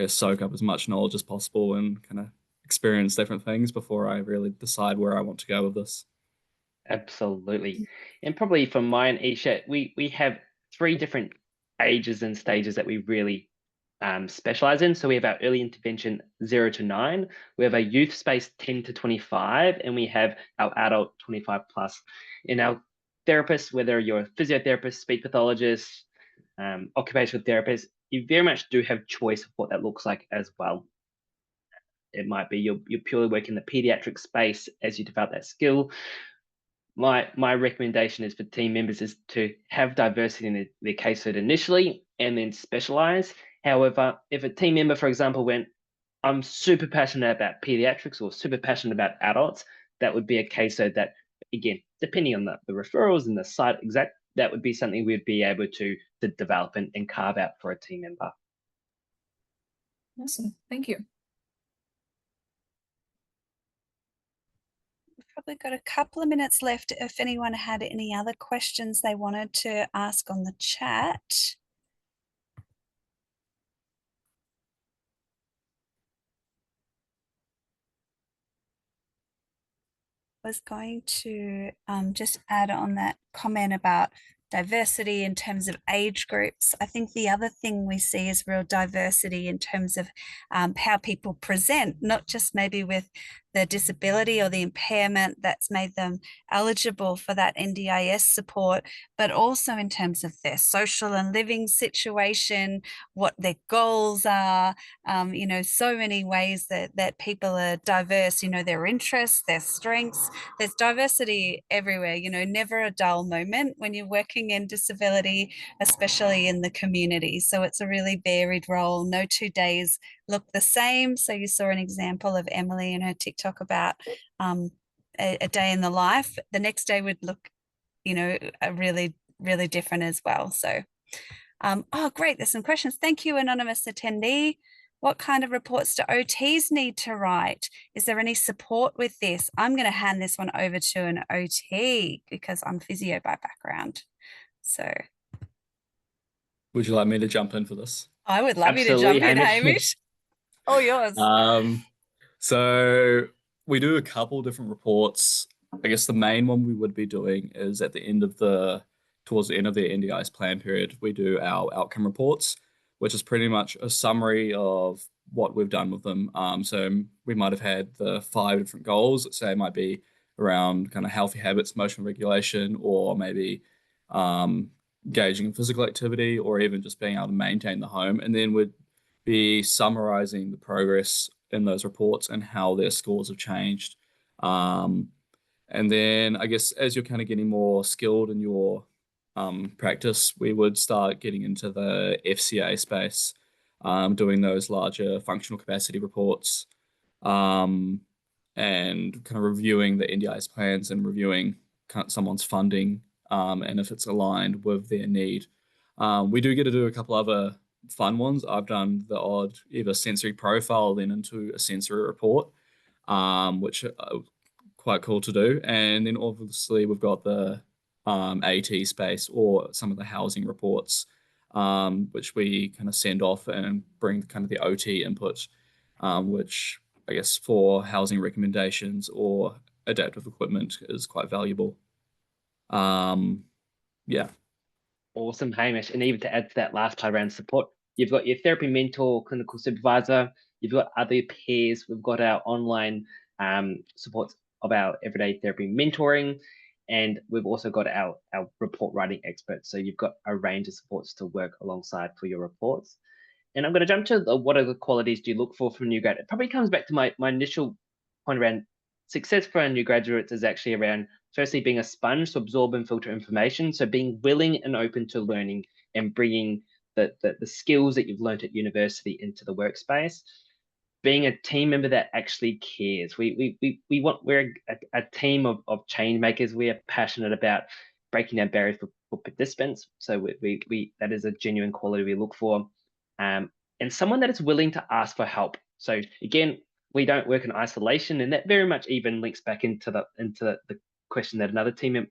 soak up as much knowledge as possible and kind of experience different things before I really decide where I want to go with this. Absolutely. And probably for mine, Isha, we have 3 different ages and stages that we really specialize in. So we have our early intervention 0 to 9, we have our youth space 10 to 25, and we have our adult 25 plus. In our therapists, whether you're a physiotherapist, speech pathologist, occupational therapist, you very much do have choice of what that looks like as well. It might be you're purely working in the pediatric space as you develop that skill. My recommendation is for team members is to have diversity in their caseload initially and then specialize. However, if a team member, for example, went, I'm super passionate about pediatrics or super passionate about adults, that would be a caseload that, again, depending on the referrals and the site exact, that would be something we'd be able to develop and carve out for a team member. Awesome. Thank you. Probably got a couple of minutes left if anyone had any other questions they wanted to ask on the chat. Was going to just add on that comment about diversity in terms of age groups. I think the other thing we see is real diversity in terms of how people present, not just maybe with the disability or the impairment that's made them eligible for that NDIS support, but also in terms of their social and living situation, what their goals are, you know, so many ways that people are diverse, you know, their interests, their strengths. There's diversity everywhere, you know, never a dull moment when you're working in disability, especially in the community. So it's a really varied role. No 2 days look the same. So you saw an example of Emily and her TikTok about a day in the life. The next day would look, you know, really different as well. So, oh, great. There's some questions. Thank you, anonymous attendee. What kind of reports do OTs need to write? Is there any support with this? I'm going to hand this one over to an OT because I'm physio by background. So, Would you like me to jump in for this? I would love Absolutely, you to jump in, Hamish. Hamish. Oh, yours. So we do a couple different reports. I guess the main one we would be doing is at the end of towards the end of the NDIS plan period, we do our outcome reports, which is pretty much a summary of what we've done with them. So we might have had the 5 different goals. Let's say it might be around kind of healthy habits, emotional regulation, or maybe gauging physical activity, or even just being able to maintain the home. And then we'd be summarizing the progress in those reports and how their scores have changed. And then I guess as you're kind of getting more skilled in your practice, we would start getting into the FCA space, doing those larger functional capacity reports, and kind of reviewing the NDIS plans and reviewing someone's funding, and if it's aligned with their need. We do get to do a couple other fun ones. I've done the odd either sensory profile then into a sensory report, which are quite cool to do. And then obviously we've got the AT space or some of the housing reports, which we kind of send off and bring kind of the OT input, which I guess for housing recommendations or adaptive equipment is quite valuable. Yeah. Awesome, Hamish. And even to add to that last part around support, you've got your therapy mentor, clinical supervisor, you've got other peers, we've got our online supports of our everyday therapy mentoring, and we've also got our report writing experts. So you've got a range of supports to work alongside for your reports. And I'm going to jump to what are the qualities do you look for from a new grad? It probably comes back to my initial point around success for our new graduates is actually around firstly being a sponge to absorb and filter information. So being willing and open to learning and bringing the skills that you've learned at university into the workspace. Being a team member that actually cares. We're a team of change makers. We are passionate about breaking down barriers for participants. So we that is a genuine quality we look for. And someone that is willing to ask for help. So again, we don't work in isolation, and that very much even links back into the question that another team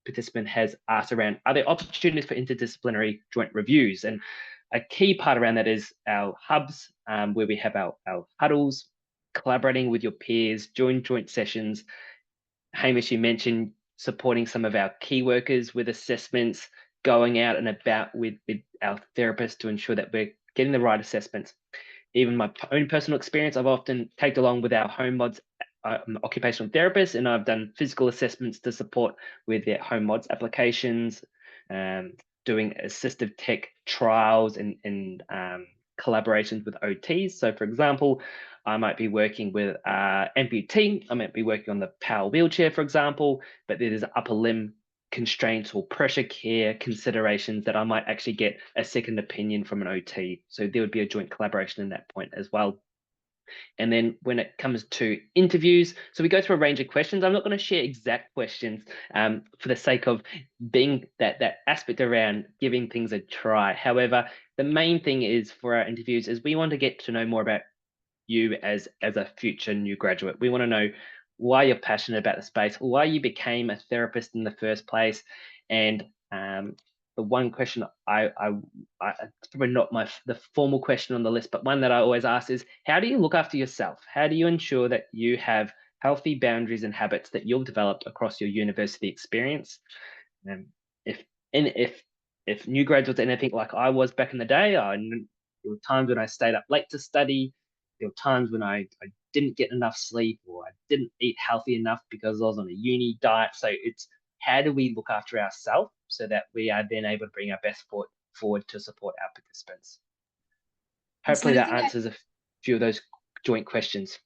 participant has asked around, are there opportunities for interdisciplinary joint reviews? And a key part around that is our hubs, where we have our huddles, collaborating with your peers, joint sessions. Hamish, you mentioned supporting some of our key workers with assessments, going out and about with our therapist to ensure that we're getting the right assessments. Even my own personal experience, I've often taken along with our home mods occupational therapist, and I've done physical assessments to support with their home mods applications, doing assistive tech trials and collaborations with OTs. So for example, I might be working with amputee, I might be working on the power wheelchair, for example, but there's upper limb constraints or pressure care considerations that I might actually get a second opinion from an OT. So there would be a joint collaboration in that point as well. And then when it comes to interviews, so we go through a range of questions. I'm not going to share exact questions for the sake of being that aspect around giving things a try. However, the main thing is for our interviews is we want to get to know more about you as a future new graduate. We want to know why you're passionate about the space, why you became a therapist in the first place, and the one question it's probably not the formal question on the list, but one that I always ask is, how do you look after yourself? How do you ensure that you have healthy boundaries and habits that you've developed across your university experience? If new graduates are anything like I was back in the day, there were times when I stayed up late to study. There were times when I didn't get enough sleep, or I didn't eat healthy enough because I was on a uni diet. So it's, how do we look after ourselves so that we are then able to bring our best foot forward to support our participants? Hopefully that answers a few of those joint questions.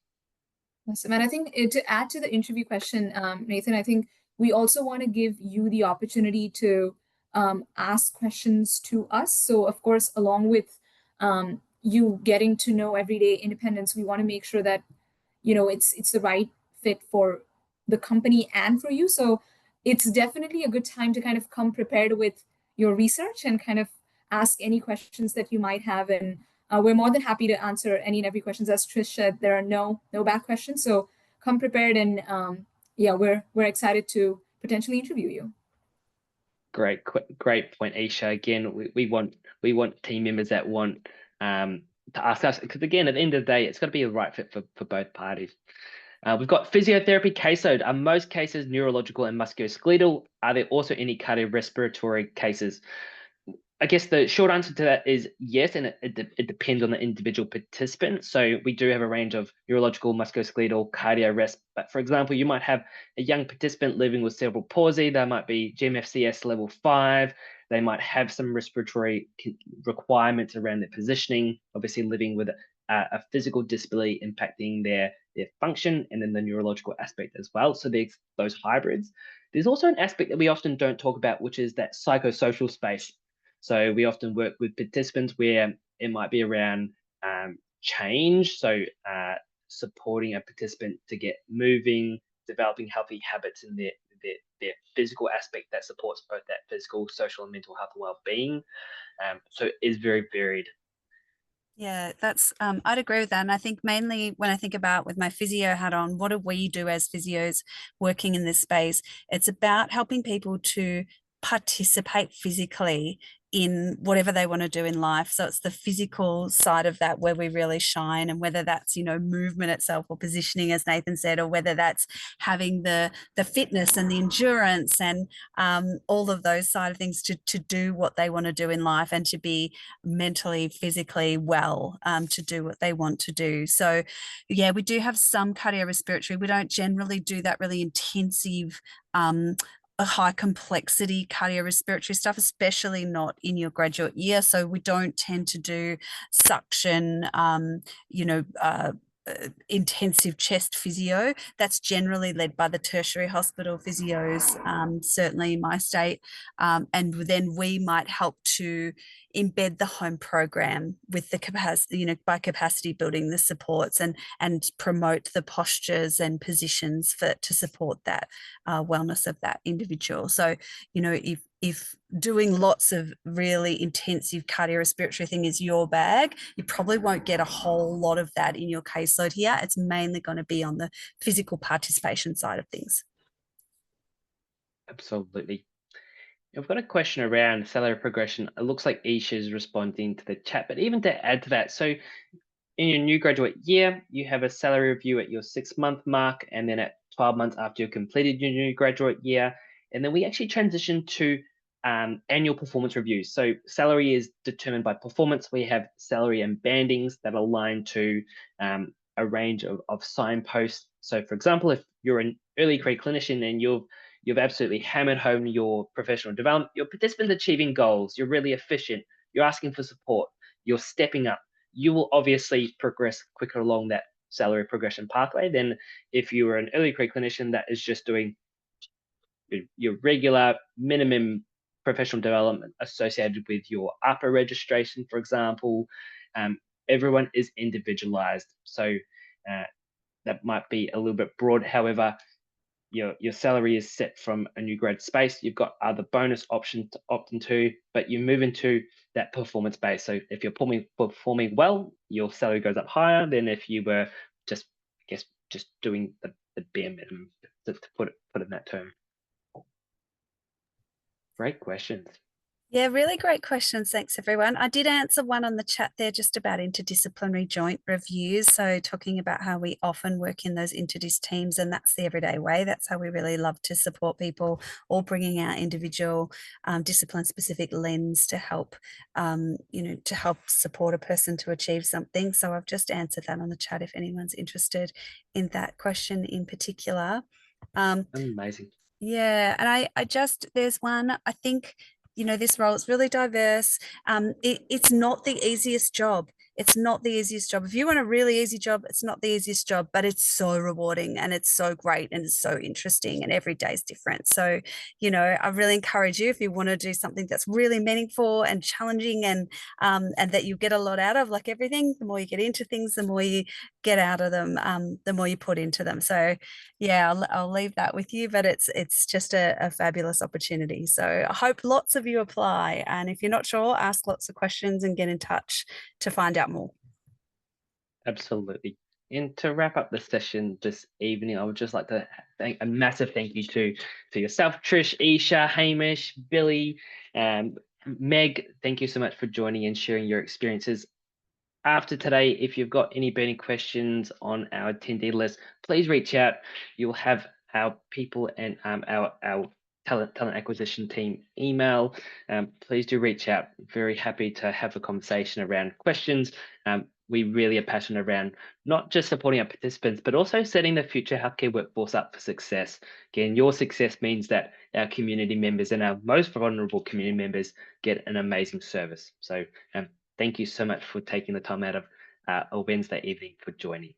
Awesome. And I think to add to the interview question, Nathan, I think we also want to give you the opportunity to ask questions to us. So of course, along with you getting to know everyday independence, we want to make sure that, you know, it's the right fit for the company and for you. So it's definitely a good time to kind of come prepared with your research and kind of ask any questions that you might have. And we're more than happy to answer any and every questions. As Trish said, there are no bad questions. So come prepared, and yeah, we're excited to potentially interview you. Great point, Isha. Again, we want team members that want to ask us, because again, at the end of the day, it's got to be a right fit for both parties. We've got physiotherapy caseload. Are most cases neurological and musculoskeletal? Are there also any cardiorespiratory cases? I guess the short answer to that is yes, and it depends on the individual participant. So we do have a range of neurological, musculoskeletal, cardio-res. But for example, you might have a young participant living with cerebral palsy. They might be GMFCS level 5. They might have some respiratory requirements around their positioning, obviously living with a physical disability impacting their function, and then the neurological aspect as well. So there's those hybrids. There's also an aspect that we often don't talk about, which is that psychosocial space. So we often work with participants where it might be around change. So supporting a participant to get moving, developing healthy habits in their physical aspect that supports both that physical, social, and mental health and well-being. So it is very varied. Yeah, that's I'd agree with that. And I think mainly when I think about with my physio hat on, what do we do as physios working in this space? It's about helping people to participate physically in whatever they want to do in life. So it's the physical side of that where we really shine, and whether that's, you know, movement itself or positioning, as Nathan said, or whether that's having the fitness and the endurance and all of those side of things to do what they want to do in life, and to be mentally, physically well, to do what they want to do. So yeah, we do have some cardiorespiratory. We don't generally do that really intensive a high complexity cardiorespiratory stuff, especially not in your graduate year. So we don't tend to do suction, intensive chest physio. That's generally led by the tertiary hospital physios, certainly in my state. And then we might help to embed the home program with the capacity, you know, by capacity building the supports and promote the postures and positions to support that wellness of that individual. So, you know, if doing lots of really intensive cardiorespiratory thing is your bag, you probably won't get a whole lot of that in your caseload here. It's mainly going to be on the physical participation side of things. Absolutely. I've got a question around salary progression. It looks like Isha is responding to the chat, but even to add to that, so in your new graduate year, you have a salary review at your 6-month mark, and then at 12 months after you've completed your new graduate year. And then we actually transition to annual performance reviews. So salary is determined by performance. We have salary and bandings that align to a range of signposts. So for example, if you're an early career clinician and you've absolutely hammered home your professional development, your participants achieving goals, you're really efficient, you're asking for support, you're stepping up, you will obviously progress quicker along that salary progression pathway than if you were an early career clinician that is just doing your regular minimum professional development associated with your upper registration, for example. Everyone is individualized, so that might be a little bit broad. However, your salary is set from a new grad space. You've got other bonus options to opt into, but you move into that performance base. So if you're performing well, your salary goes up higher than if you were just, I guess, just doing the bare minimum, to put it in that term. Great questions. Yeah, really great questions. Thanks, everyone. I did answer one on the chat there just about interdisciplinary joint reviews. So talking about how we often work in those interdis teams, and that's the everyday way. That's how we really love to support people, all bringing our individual discipline-specific lens to help, to help support a person to achieve something. So I've just answered that on the chat if anyone's interested in that question in particular. Amazing. Yeah, and I just, there's one, I think, this role is really diverse. It's not the easiest job. It's not the easiest job. If you want a really easy job, it's not the easiest job, but it's so rewarding and it's so great and it's so interesting and every day is different. So, I really encourage you, if you want to do something that's really meaningful and challenging and that you get a lot out of, like everything, the more you get into things, the more you get out of them, the more you put into them. So yeah, I'll leave that with you, but it's just a fabulous opportunity. So I hope lots of you apply. And if you're not sure, ask lots of questions and get in touch to find out more. Absolutely. And to wrap up the session this evening, I would just like to thank a massive thank you to yourself, Trish, Isha, Hamish, Billy, Meg. Thank you so much for joining and sharing your experiences. After today, if you've got any burning questions on our attendee list, please reach out. You'll have our people and our talent acquisition team email. Please do reach out. Very happy to have a conversation around questions. We really are passionate around not just supporting our participants, but also setting the future healthcare workforce up for success. Again, your success means that our community members and our most vulnerable community members get an amazing service. So thank you so much for taking the time out of a Wednesday evening for joining.